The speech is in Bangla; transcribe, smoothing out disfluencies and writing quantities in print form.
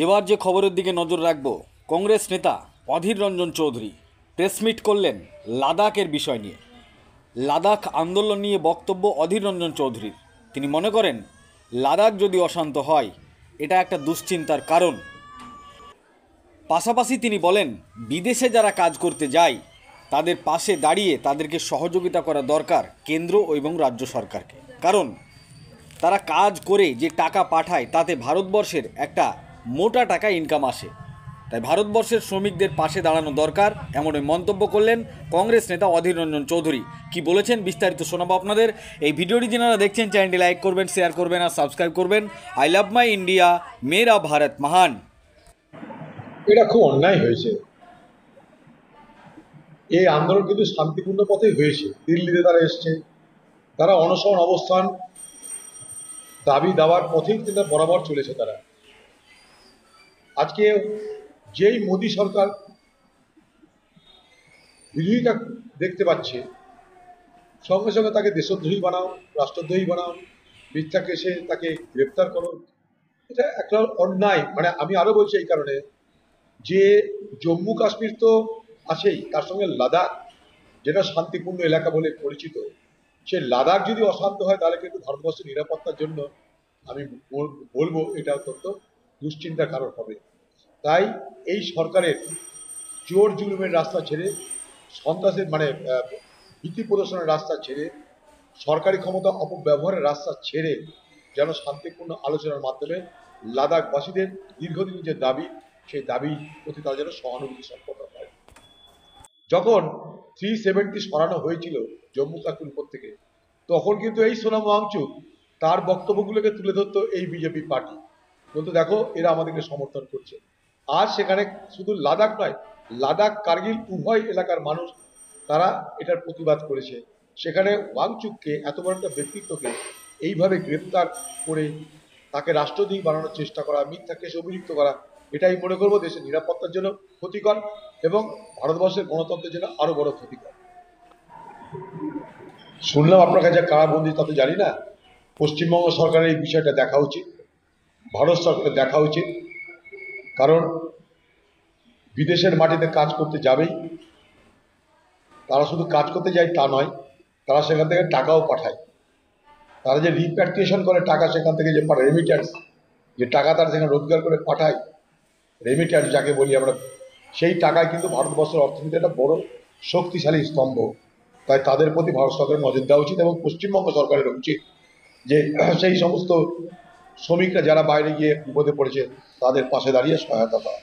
এবার যে খবরের দিকে নজর রাখব, কংগ্রেস নেতা অধীর রঞ্জন চৌধুরী প্রেস মিট করলেন লাদাখের বিষয় নিয়ে। লাদাখ আন্দোলন নিয়ে বক্তব্য অধীর রঞ্জন চৌধুরীর। তিনি মনে করেন লাদাখ যদি অশান্ত হয় এটা একটা দুশ্চিন্তার কারণ। পাশাপাশি তিনি বলেন বিদেশে যারা কাজ করতে যায় তাদের পাশে দাঁড়িয়ে তাদেরকে সহযোগিতা করা দরকার কেন্দ্র এবং রাজ্য সরকারকে, কারণ তারা কাজ করে যে টাকা পাঠায় তাতে ভারতবর্ষের একটা মোটা টাকা ইনকাম আসে। তাই ভারতবর্ষের শ্রমিকদের পাশে দাঁড়ানো দরকার, এমনই মন্তব্য করলেন কংগ্রেস নেতা অধীর রঞ্জন চৌধুরী। কি বলেছেন বিস্তারিত শোনাবো আপনাদের। এই ভিডিওটি যারা দেখছেন চ্যানেলটি লাইক করবেন, শেয়ার করবেন আর সাবস্ক্রাইব করবেন। আই লাভ মাই ইন্ডিয়া, মেরা ভারত মহান। এটা খুব অন্যায় হয়েছে। এই আন্দোলন কিন্তু শান্তিপূর্ণ পথে হয়েছে। দিল্লিতে তারা এসছে, তারা অনশন অবস্থান দাবি দাওয়ার পথেই কিন্তু বরাবর চলেছে। তারা আজকে যেই মোদী সরকার বিরোধিতা দেখতে পাচ্ছে, সঙ্গে সঙ্গে তাকে দেশদ্রোহী বানাও, রাষ্ট্রদ্রোহী বানাও, মিথ্যা কেসে তাকে গ্রেপ্তার করো, এটা একটা অন্যায়। মানে আমি আরো বলছি এই কারণে যে জম্মু কাশ্মীর তো আছেই, তার সঙ্গে লাদাখ যেটা শান্তিপূর্ণ এলাকা বলে পরিচিত, সে লাদাখ যদি অশান্ত হয় তাহলে কিন্তু ভারতবর্ষের নিরাপত্তার জন্য আমি বলবো এটা অত্যন্ত দুশ্চিন্তার কারণ হবে। তাই এই সরকারের জোর জুলুমের রাস্তা ছেড়ে, সন্ত্রাসের ভীতি প্রদর্শনের রাস্তা ছেড়ে, সরকারি ক্ষমতা অপব্যবহারের রাস্তা ছেড়ে যেন শান্তিপূর্ণ আলোচনার মাধ্যমে লাদাখবাসীদের দীর্ঘদিন যে দাবি, সেই দাবি প্রতি তারা যেন সহানুভূতি সম্পন্ন হয়। যখন 370 সরানো হয়েছিল জম্মু কাশ্মীর উপর থেকে, তখন কিন্তু এই সোনাম ওয়াংচুক তার বক্তব্যগুলোকে তুলে ধরতো এই বিজেপি পার্টি, বলতো দেখো এরা আমাদেরকে সমর্থন করছে। আর সেখানে শুধু লাদাখ নয়, লাদাখ কার্গিল উভয় এলাকার মানুষ তারা এটার প্রতিবাদ করেছে। সেখানে ওয়াংচুককে, এত বড় একটা ব্যক্তিত্বকে এইভাবে গ্রেপ্তার করে তাকে রাষ্ট্রদ্রোহী বানানোর চেষ্টা করা, মিথ্যা কেসে অভিযুক্ত করা, এটাই মনে করবো দেশের নিরাপত্তার জন্য ক্ষতিকর এবং ভারতবর্ষের গণতন্ত্রের জন্য আরো বড় ক্ষতিকর। শুনলাম আপনার কাছে কারাবন্দি, তাতে জানি না। পশ্চিমবঙ্গ সরকারের এই বিষয়টা দেখা উচিত, ভারত সরকারের দেখা উচিত, কারণ বিদেশের মাটিতে কাজ করতে যাবেই, তারা শুধু কাজ করতে যায় তা নয়, তারা সেখান থেকে টাকাও পাঠায়। তারা যে রিপ্যাট্রিয়েশন করে টাকা, সেখান থেকে যে রেমিট্যান্স, যে টাকা তারা সেখানে রোজগার করে পাঠায়, রেমিট্যান্স যাকে বলি আমরা, সেই টাকায় কিন্তু ভারতবর্ষের অর্থনীতি একটা বড় শক্তিশালী স্তম্ভ। তাই তাদের প্রতি ভারত সরকারের নজর দেওয়া উচিত এবং পশ্চিমবঙ্গ সরকারের উচিত যে সেই সমস্ত শ্রমিকরা যারা বাইরে গিয়ে বিপদে পড়েছে তাদের পাশে দাঁড়িয়ে সহায়তা করা।